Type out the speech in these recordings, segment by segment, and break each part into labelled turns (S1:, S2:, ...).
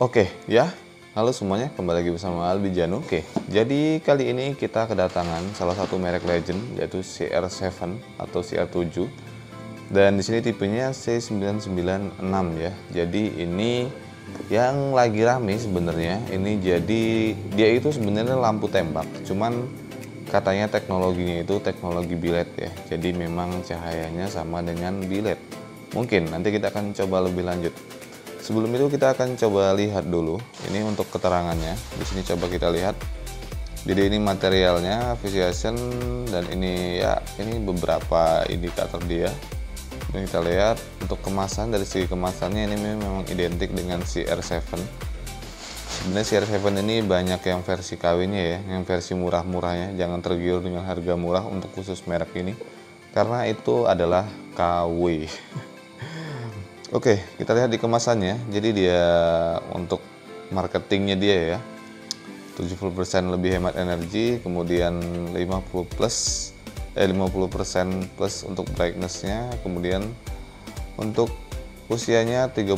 S1: Oke, ya. Halo semuanya, kembali lagi bersama Albi Janu. Oke, jadi kali ini kita kedatangan salah satu merek legend yaitu CR7 atau CR7. Dan di sini tipenya C996 ya. Jadi ini yang lagi rame sebenarnya. Ini jadi dia itu sebenarnya lampu tembak, cuman katanya teknologinya itu teknologi bilet ya. Jadi memang cahayanya sama dengan bilet. Mungkin nanti kita akan coba lebih lanjut. Sebelum itu kita akan coba lihat dulu ini untuk keterangannya. Di sini coba kita lihat. Jadi ini materialnya Visualization dan ini ya ini beberapa indikator dia. Dan kita lihat untuk kemasan, dari segi kemasannya ini memang identik dengan CR7. Sebenarnya CR7 ini banyak yang versi KW-nya ya, yang versi murah-murahnya. Jangan tergiur dengan harga murah untuk khusus merek ini karena itu adalah KW. Oke, kita lihat di kemasannya. Jadi dia untuk marketingnya dia ya 70% lebih hemat energi, kemudian 50% plus untuk brightness-nya, kemudian untuk usianya 30.000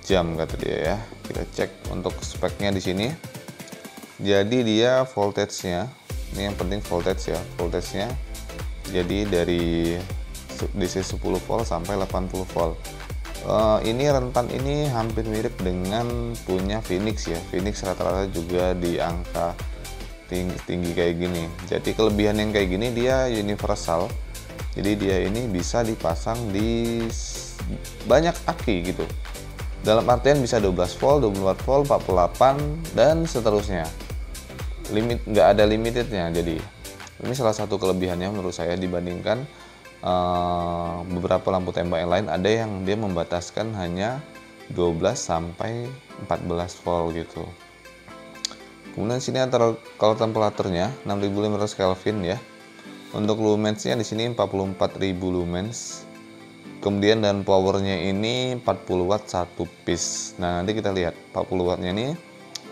S1: jam kata dia ya. Kita cek untuk speknya di sini. Jadi dia voltage-nya, ini yang penting voltage ya. Voltage-nya jadi dari DC 10 volt sampai 80 volt. Ini rentan ini hampir mirip dengan punya Phoenix ya. Phoenix rata-rata juga di angka tinggi kayak gini. Jadi kelebihan yang kayak gini dia universal. Jadi dia ini bisa dipasang di banyak aki gitu. Dalam artian bisa 12 volt, 24 volt, 48 dan seterusnya. Nggak ada limitednya. Jadi ini salah satu kelebihannya menurut saya dibandingkan beberapa lampu tembak yang lain. Ada yang dia membataskan hanya 12 sampai 14 volt gitu. Kemudian sini kalau temperaturnya 6500 Kelvin ya. Untuk lumensnya di sini 44.000 lumens. Kemudian dan powernya ini 40 watt 1 piece. Nah, nanti kita lihat 40 wattnya ini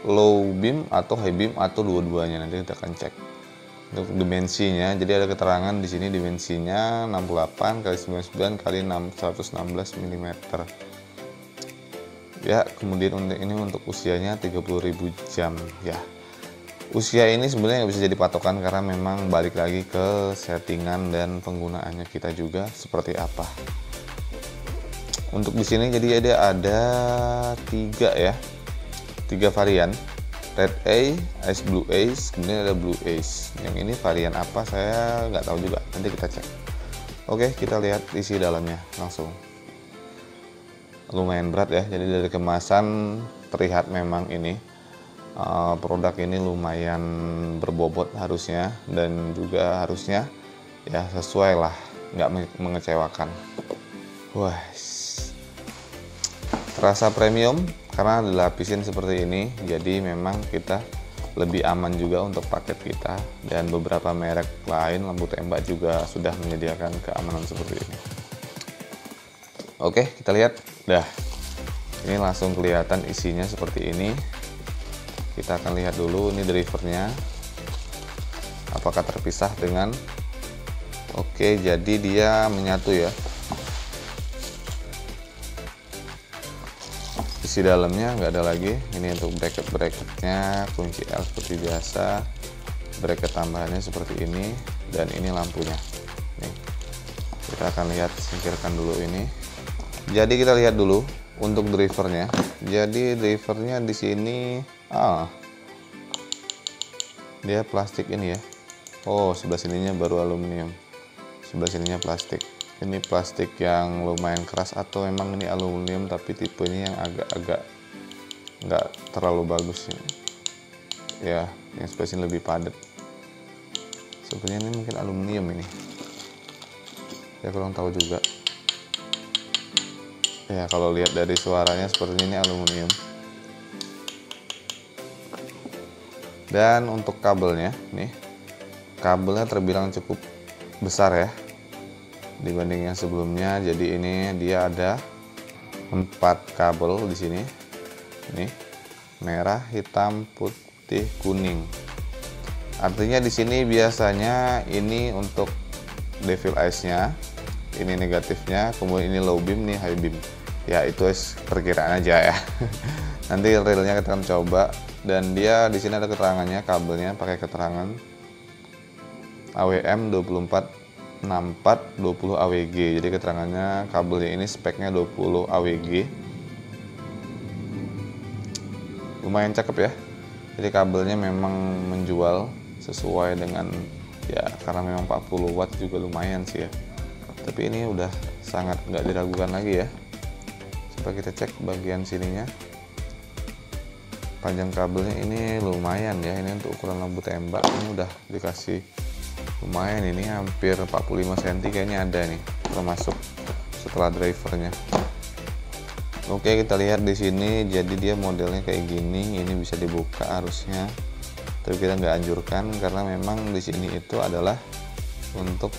S1: low beam atau high beam atau dua-duanya, nanti kita akan cek. Untuk dimensinya, jadi ada keterangan di sini dimensinya 68 x 99 x 116 mm. Ya, kemudian untuk usianya 30.000 jam ya. Usia ini sebenarnya nggak bisa jadi patokan karena memang balik lagi ke settingan dan penggunaannya kita juga seperti apa. Untuk di sini jadi ada 3 varian. Red Ace, Blue Ace, kemudian ada Blue Ace. Yang ini varian apa saya nggak tahu juga, nanti kita cek. Oke, kita lihat isi dalamnya langsung. Lumayan berat ya, jadi dari kemasan terlihat memang ini produk ini lumayan berbobot harusnya, dan juga harusnya ya sesuai lah, nggak mengecewakan. Wah, terasa premium karena dilapisin seperti ini, jadi memang kita lebih aman juga untuk paket kita. Dan beberapa merek lain lampu tembak juga sudah menyediakan keamanan seperti ini. Oke, kita lihat. Dah, ini langsung kelihatan isinya seperti ini. Kita akan lihat dulu ini drivernya apakah terpisah dengan. Oke, jadi dia menyatu ya. Isi dalamnya nggak ada lagi. Ini untuk bracket-bracketnya, kunci L seperti biasa, bracket tambahannya seperti ini, dan ini lampunya. Nih, kita akan lihat, singkirkan dulu ini. Jadi kita lihat dulu untuk drivernya. Jadi drivernya di sini dia plastik ini ya. Oh, sebelah sininya baru aluminium, sebelah sininya plastik. Ini plastik yang lumayan keras atau memang ini aluminium tapi tipenya yang agak-agak nggak terlalu bagus ya, yang sebelah sini lebih padat. Sebenarnya ini mungkin aluminium ini, saya kurang tahu juga ya. Kalau lihat dari suaranya sepertinya ini aluminium. Dan untuk kabelnya nih, kabelnya terbilang cukup besar ya dibanding yang sebelumnya. Jadi ini dia ada 4 kabel di sini. Nih, merah, hitam, putih, kuning. Artinya di sini biasanya ini untuk devil eyes-nya, ini negatifnya, kemudian ini low beam, nih high beam. Ya itu perkiraan aja ya. Nanti realnya kita akan coba, dan dia di sini ada keterangannya, kabelnya pakai keterangan AWM 2464 20 AWG. Jadi keterangannya kabelnya ini speknya 20 AWG. Lumayan cakep ya. Jadi kabelnya memang menjual sesuai dengan, ya karena memang 40 watt juga lumayan sih ya. Tapi ini udah sangat nggak diragukan lagi ya. Coba kita cek bagian sininya. Panjang kabelnya ini lumayan ya. Ini untuk ukuran lampu tembak ini udah dikasih lumayan, ini hampir 45 cm kayaknya ada nih, termasuk setelah drivernya. Oke, kita lihat di sini. Jadi dia modelnya kayak gini. Ini bisa dibuka arusnya, tapi kita nggak anjurkan karena memang di sini itu adalah untuk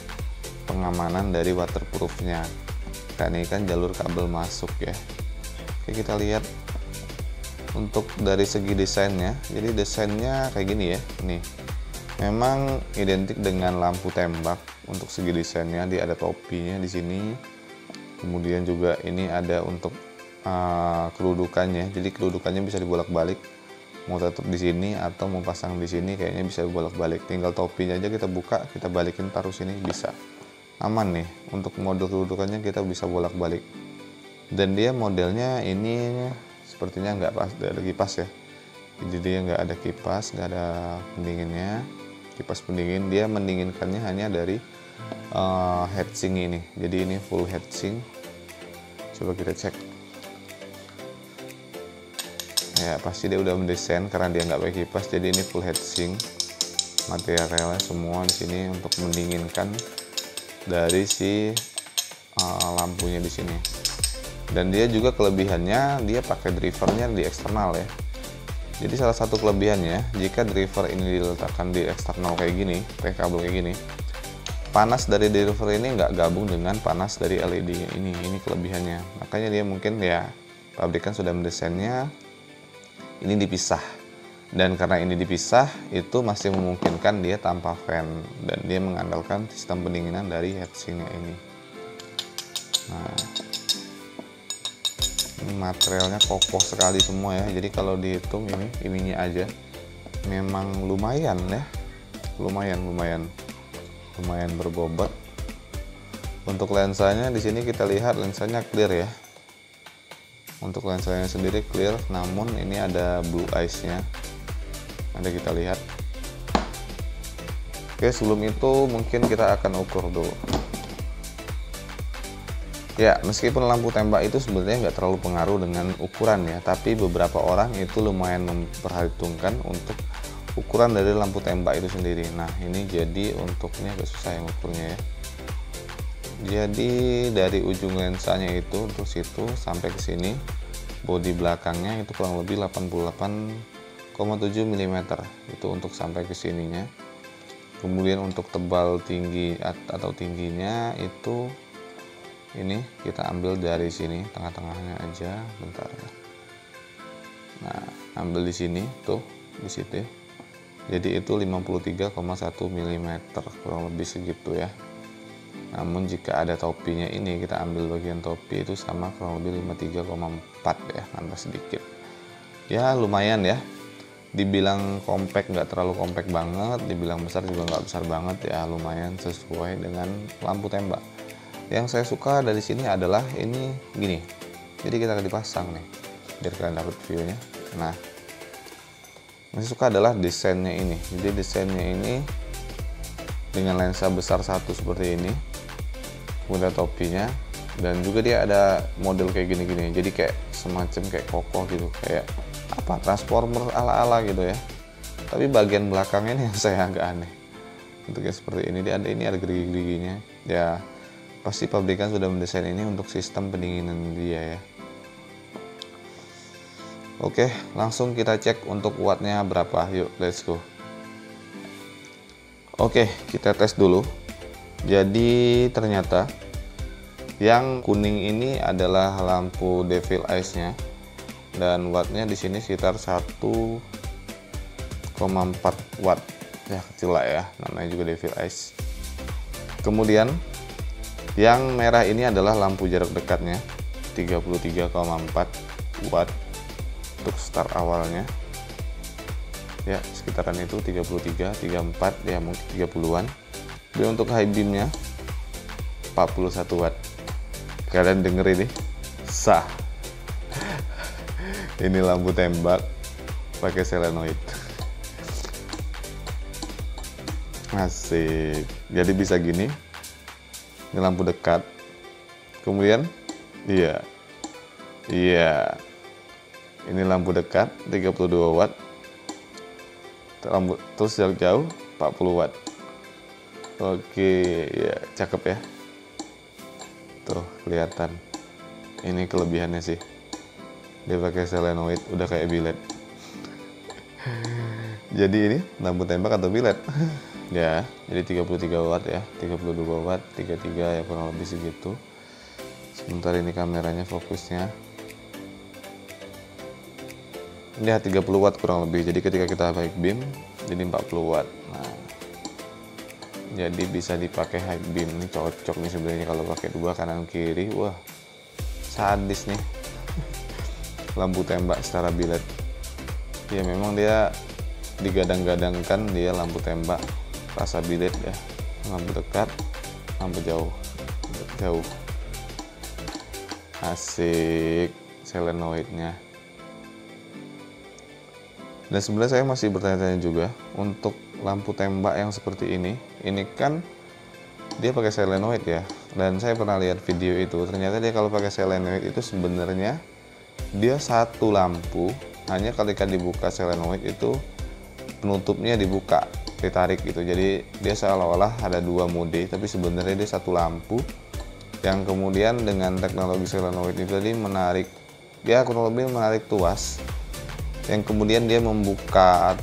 S1: pengamanan dari waterproofnya. Karena ini kan jalur kabel masuk ya. Oke, kita lihat untuk dari segi desainnya. Jadi desainnya kayak gini ya. Nih, memang identik dengan lampu tembak. Untuk segi desainnya dia ada topinya di sini. Kemudian juga ini ada untuk kedudukannya. Jadi kedudukannya bisa dibolak-balik. Mau tetap di sini atau mau pasang di sini, kayaknya bisa bolak-balik. Tinggal topinya aja kita buka, kita balikin taruh sini bisa. Aman nih. Untuk mode kedudukannya kita bisa bolak-balik. Dan dia modelnya ini sepertinya nggak pas, ada kipas ya. Jadi dia nggak ada kipas, nggak ada pendinginnya. Kipas pendingin dia mendinginkannya hanya dari heatsink ini. Jadi ini full heatsink. Coba kita cek. Ya pasti dia udah mendesain karena dia nggak pakai kipas. Jadi ini full heatsink. Materialnya semua di sini untuk mendinginkan dari si lampunya di sini. Dan dia juga kelebihannya dia pakai drivernya di eksternal ya. Jadi salah satu kelebihannya, jika driver ini diletakkan di eksternal kayak gini, pakai kabel kayak gini, panas dari driver ini nggak gabung dengan panas dari LED ini. Ini kelebihannya. Makanya dia mungkin ya pabrikan sudah mendesainnya ini dipisah. Dan karena ini dipisah, itu masih memungkinkan dia tanpa fan, dan dia mengandalkan sistem pendinginan dari heatsinknya ini. Nah, materialnya kokoh sekali semua ya. Jadi kalau dihitung ininya aja memang lumayan ya, lumayan berbobot. Untuk lensanya di sini kita lihat lensanya clear ya. Untuk lensanya sendiri clear, namun ini ada blue eyes-nya. Ada kita lihat. Oke, sebelum itu mungkin kita akan ukur dulu. Ya, meskipun lampu tembak itu sebenarnya nggak terlalu pengaruh dengan ukuran ya, tapi beberapa orang itu lumayan memperhitungkan untuk ukuran dari lampu tembak itu sendiri. Nah, ini jadi untuknya agak susah yang ukurnya ya. Jadi dari ujung lensanya itu untuk situ sampai ke sini, bodi belakangnya itu kurang lebih 88,7 mm itu untuk sampai ke sininya. Kemudian untuk tebal tinggi atau tingginya itu ini kita ambil dari sini, tengah-tengahnya aja, bentar ya. Nah, ambil di sini tuh, di situ. Jadi itu 53,1 mm, kurang lebih segitu ya. Namun jika ada topinya ini, kita ambil bagian topi itu sama kurang lebih 53,4 ya, nambah sedikit. Ya lumayan ya. Dibilang compact, nggak terlalu compact banget, dibilang besar juga nggak besar banget ya, lumayan sesuai dengan lampu tembak. Yang saya suka dari sini adalah ini gini. Jadi kita akan dipasang nih, biar kalian dapat view-nya. Nah, yang saya suka adalah desainnya ini. Jadi desainnya ini dengan lensa besar satu seperti ini, kemudian topinya, dan juga dia ada model kayak gini-gini. Jadi kayak semacam kayak kokoh gitu, kayak apa, transformer ala-ala gitu ya. Tapi bagian belakangnya ini yang saya agak aneh. Bentuknya seperti ini, dia ada gerigi-geriginya. Ya pasti pabrikan sudah mendesain ini untuk sistem pendinginan dia ya. Oke, langsung kita cek untuk wattnya berapa. Yuk, let's go. Oke, kita tes dulu. Jadi ternyata yang kuning ini adalah lampu devil eyes-nya, dan wattnya di sini sekitar 1,4 watt. Ya kecil lah ya, namanya juga devil eyes. Kemudian yang merah ini adalah lampu jarak dekatnya, 33,4 watt. untuk start awalnya ya, sekitaran itu 33, 34 ya, mungkin 30-an. Dan untuk high beamnya 41 watt. Kalian denger ini, sah. Ini lampu tembak pakai selenoid. Asik. Jadi bisa gini. Ini lampu dekat. Kemudian iya. Ini lampu dekat 32 watt. Terus jarak jauh 40 watt. Oke, ya cakep ya. Tuh kelihatan. Ini kelebihannya sih. Dia pakai selenoid, udah kayak biled. Jadi ini lampu tembak atau biled. Ya, jadi 33 watt ya, 32 watt, 33 ya, kurang lebih segitu. Sebentar, ini kameranya fokusnya. Ini 30 watt kurang lebih. Jadi ketika kita high beam jadi 40 watt. Nah, jadi bisa dipakai high beam. Ini cocok nih sebenarnya kalau pakai dua kanan kiri. Wah, sadis nih. Lampu tembak secara biled. Ya memang dia digadang-gadangkan dia lampu tembak rasa biled ya. Lampu dekat, lampu jauh. Asik selenoidnya. Dan sebenarnya saya masih bertanya-tanya juga untuk lampu tembak yang seperti ini kan dia pakai selenoid ya. Dan saya pernah lihat video itu, ternyata dia kalau pakai selenoid itu sebenarnya dia satu lampu, hanya ketika dibuka selenoid itu penutupnya dibuka, ditarik gitu. Jadi dia seolah-olah ada dua mode, tapi sebenarnya dia satu lampu yang kemudian dengan teknologi selenoid itu tadi menarik, dia kurang lebih menarik tuas, yang kemudian dia membuka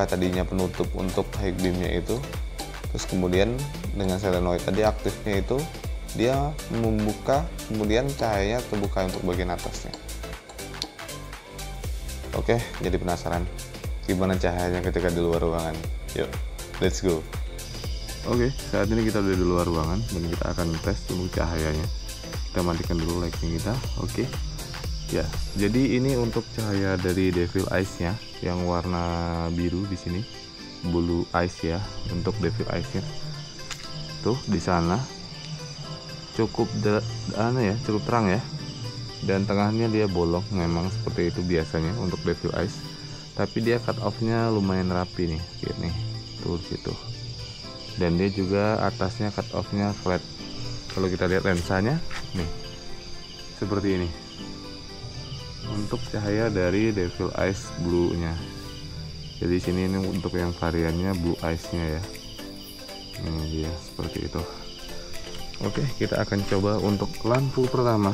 S1: tadinya penutup untuk high beamnya itu. Terus kemudian dengan selenoid tadi aktifnya itu dia membuka, kemudian cahayanya terbuka untuk bagian atasnya. Oke, jadi penasaran gimana cahayanya ketika di luar ruangan? Yuk, let's go. Oke, saat ini kita udah di luar ruangan dan kita akan tes dulu cahayanya. Kita matikan dulu lighting kita. Oke. Ya, jadi ini untuk cahaya dari Devil Eyes-nya yang warna biru di sini, blue eyes ya, untuk Devil Eyes-nya. Tuh di sana cukup cukup terang ya. Dan tengahnya dia bolong, memang seperti itu biasanya untuk Devil Eyes. Tapi dia cut off-nya lumayan rapi nih, nih. Tuh di situ. Dan dia juga atasnya cut off-nya flat. Kalau kita lihat lensanya nih, seperti ini. Untuk cahaya dari Devil Eyes blue-nya. Jadi sini ini untuk yang variannya blue eyes-nya ya. Ini dia seperti itu. Oke, kita akan coba untuk lampu pertama.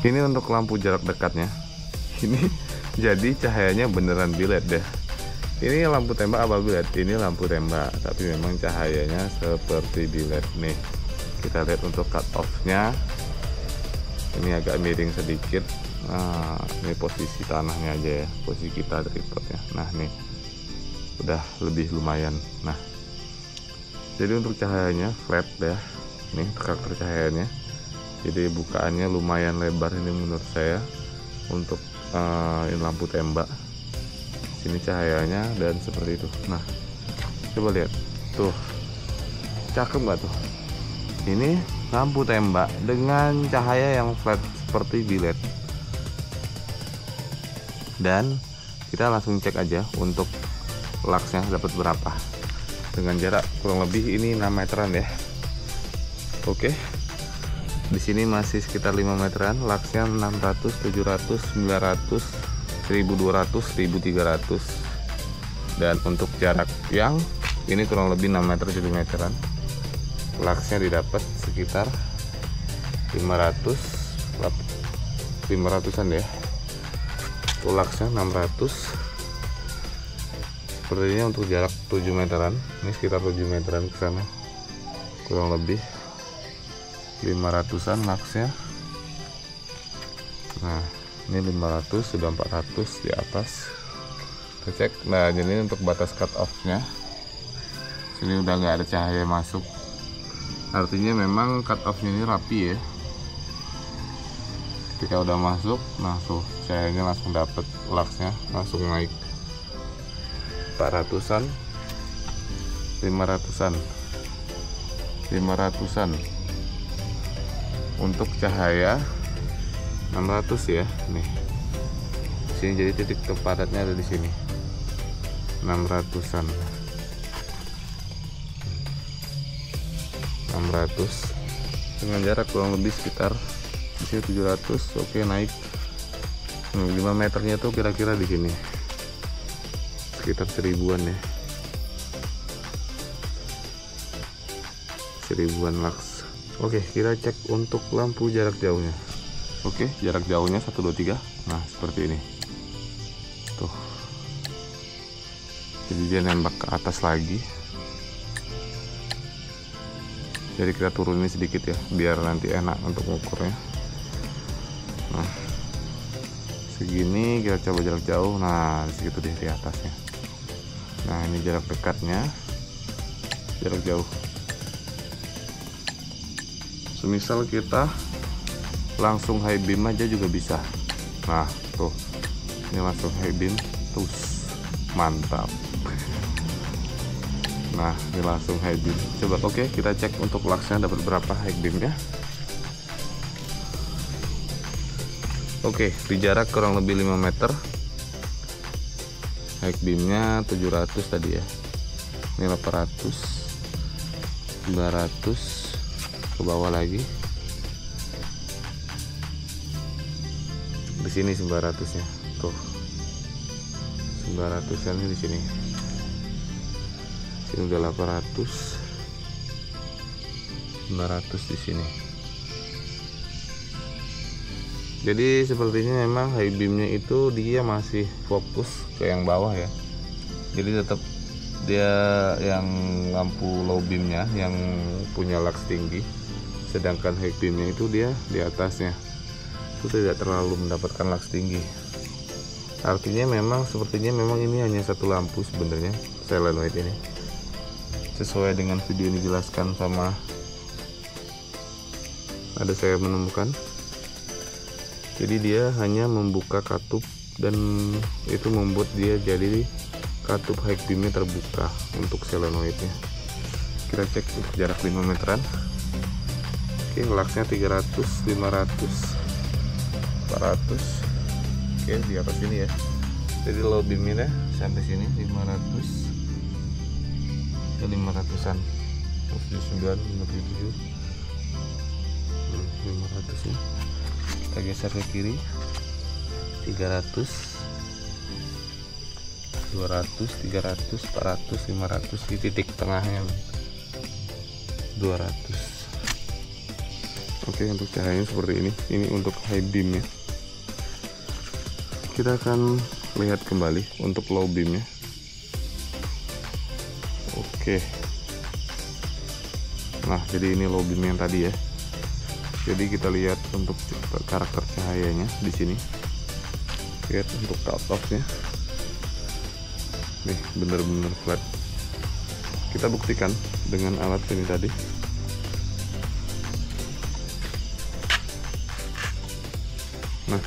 S1: Ini untuk lampu jarak dekatnya. Ini jadi cahayanya beneran biled deh. Ini lampu tembak apa biled? Ini lampu tembak, tapi memang cahayanya seperti biled nih. Kita lihat untuk cut off-nya. Ini agak miring sedikit. Nah, ini posisi tanahnya aja ya, posisi kita tripodnya. Nah, nih udah lebih lumayan. Nah, jadi untuk cahayanya flat ya. Nih karakter cahayanya. Jadi bukaannya lumayan lebar ini menurut saya untuk ini lampu tembak. Sini cahayanya dan seperti itu. Nah, coba lihat tuh, cakep nggak tuh? Ini lampu tembak dengan cahaya yang flat seperti biled. Dan kita langsung cek aja untuk luxnya dapat berapa. Dengan jarak kurang lebih ini 6 meteran ya. Oke. Di sini masih sekitar 5 meteran, luxnya 600, 700, 900, 1200, 1300. Dan untuk jarak yang ini kurang lebih 6 meter, 7 meteran. Luxnya didapat sekitar 500-an ya. Luxnya 600. Sepertinya untuk jarak 7 meteran. Ini sekitar 7 meteran ke sana. Kurang lebih 500-an luxnya. Nah, ini 500, sudah 400 di atas. Kita cek. Nah, jadi untuk batas cut off-nya. Sini udah nggak ada cahaya masuk. Artinya memang cut off-nya ini rapi ya. Ketika udah masuk, langsung cahayanya langsung dapet, luxnya langsung naik 400-an, 500-an, 500-an. Untuk cahaya 600 ya, nih. Sini jadi titik terpadatnya ada di sini. 600-an. 600 dengan jarak kurang lebih sekitar di sini 700. Oke, naik 5 meternya tuh kira-kira di sini sekitar 1000-an ya, 1000-an lux. Oke, kita cek untuk lampu jarak jauhnya. Oke, jarak jauhnya 1, 2, 3. Nah, seperti ini tuh, jadi dia nembak ke atas lagi. Jadi kita turunin sedikit ya, biar nanti enak untuk mengukurnya. Nah, segini kita coba jarak jauh. Nah, segitu deh di atasnya. Nah, ini jarak dekatnya, jarak jauh. Semisal kita langsung high beam aja juga bisa. Nah, tuh, ini langsung high beam, terus mantap. Nah, ini langsung high beam. Coba, oke, kita cek untuk luxnya dapat berapa high beamnya. Oke, di jarak kurang lebih 5 meter. High beamnya 700 tadi ya. Ini 800, 900, ke bawah lagi. Di sini 900-nya. Tuh. 900-an di sini. Ini udah 800, 900 di sini. Jadi sepertinya memang high beamnya itu dia masih fokus ke yang bawah ya. Jadi tetap dia yang lampu low beamnya yang punya lux tinggi, sedangkan high beamnya itu dia di atasnya. Itu tidak terlalu mendapatkan lux tinggi. Artinya memang sepertinya memang ini hanya satu lampu sebenarnya, solenoid ini. Sesuai dengan video ini dijelaskan sama ada saya menemukan. Jadi dia hanya membuka katup dan itu membuat dia jadi katup high beamnya terbuka untuk solenoidnya. Kita cek untuk jarak 5 meteran. Oke, luxnya 300, 500, 400. Oke, di atas sini ya. Jadi low beamnya sampai sini 500. 500-an, 79, 57, 500 ya. Kita geser ke kiri, 300, 200, 300, 400, 500 di titik tengahnya 200. Oke, untuk cahayanya seperti ini. Ini untuk high beam ya. Kita akan lihat kembali untuk low beamnya. Oke. Nah, jadi ini low beam yang tadi ya. Jadi kita lihat untuk karakter cahayanya di sini. Lihat untuk cut off-nya. Nih, bener-bener flat. Kita buktikan dengan alat ini tadi. Nah,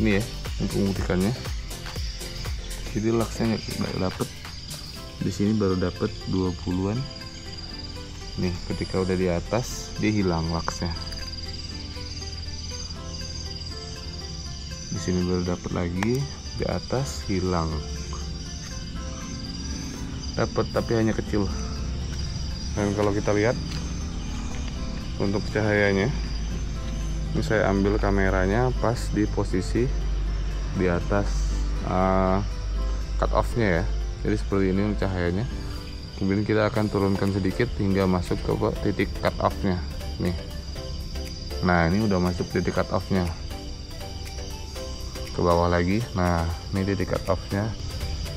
S1: ini ya untuk membuktikannya. Jadi luxnya nggak dapet. Di sini baru dapat 20-an. Nih, ketika udah di atas dia hilang luxnya. Di sini baru dapat lagi, di atas hilang. Dapat tapi hanya kecil. Dan kalau kita lihat untuk cahayanya, ini saya ambil kameranya pas di posisi di atas cut off-nya ya. Jadi seperti ini cahayanya. Kemudian kita akan turunkan sedikit hingga masuk ke titik cut off-nya. Nih. Nah, ini udah masuk titik cut off-nya. Ke bawah lagi. Nah, ini titik cut off-nya.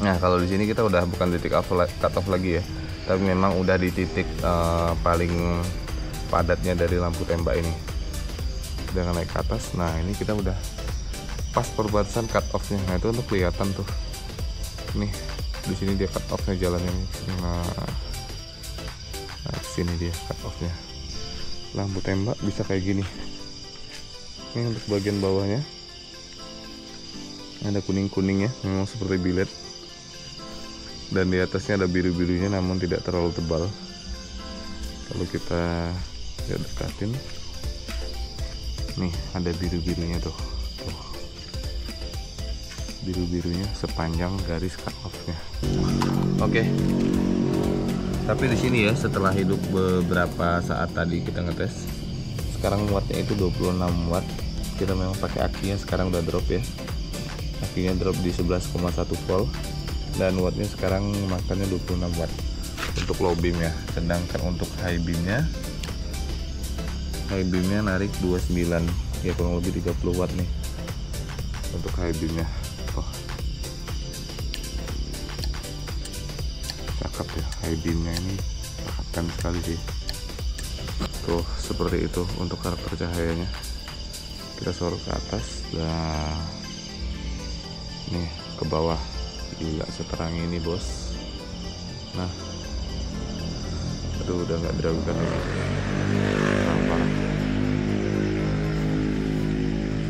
S1: Nah, kalau di sini kita udah bukan titik cut off lagi ya. Tapi memang udah di titik paling padatnya dari lampu tembak ini. Dengan naik ke atas. Nah, ini kita udah pas perbatasan cut off-nya. Nah, itu untuk kelihatan tuh. Nih. Di sini dia cut off-nya jalannya. Nah, Sini dia cut off-nya. Lampu tembak bisa kayak gini. Ini untuk bagian bawahnya ada kuning-kuningnya, memang seperti bilet. Dan di atasnya ada biru-birunya namun tidak terlalu tebal. Kalau kita lihat dekatin, nih ada biru-birunya tuh. Biru-birunya sepanjang garis cut off-nya. Oke. Tapi di sini ya, setelah hidup beberapa saat tadi kita ngetes, sekarang wattnya itu 26 watt. Kita memang pakai akinya sekarang udah drop ya. Akinya drop di 11,1 volt dan wattnya sekarang makannya 26 watt untuk low beam ya. Sedangkan untuk high beamnya narik 29 ya, kurang lebih 30 watt nih untuk high beamnya. Cakep ya, high beamnya ini cakepkan sekali sih. Tuh seperti itu untuk karakter cahayanya. Kita sorot ke atas dan nih ke bawah. Gila seterang ini bos. Nah, aduh udah nggak diragukan lagi. Parah.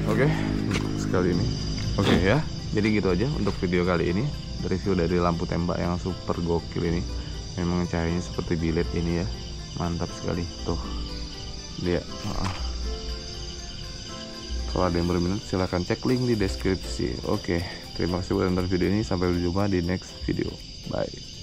S1: Oke, untuk sekali ini oke ya. Jadi gitu aja untuk video kali ini. Review dari lampu tembak yang super gokil ini. Memang cahayanya seperti bilet ini ya, mantap sekali tuh dia. Kalau ada yang berminat silahkan cek link di deskripsi. Oke, terima kasih buat nonton video ini, sampai berjumpa di next video. Bye.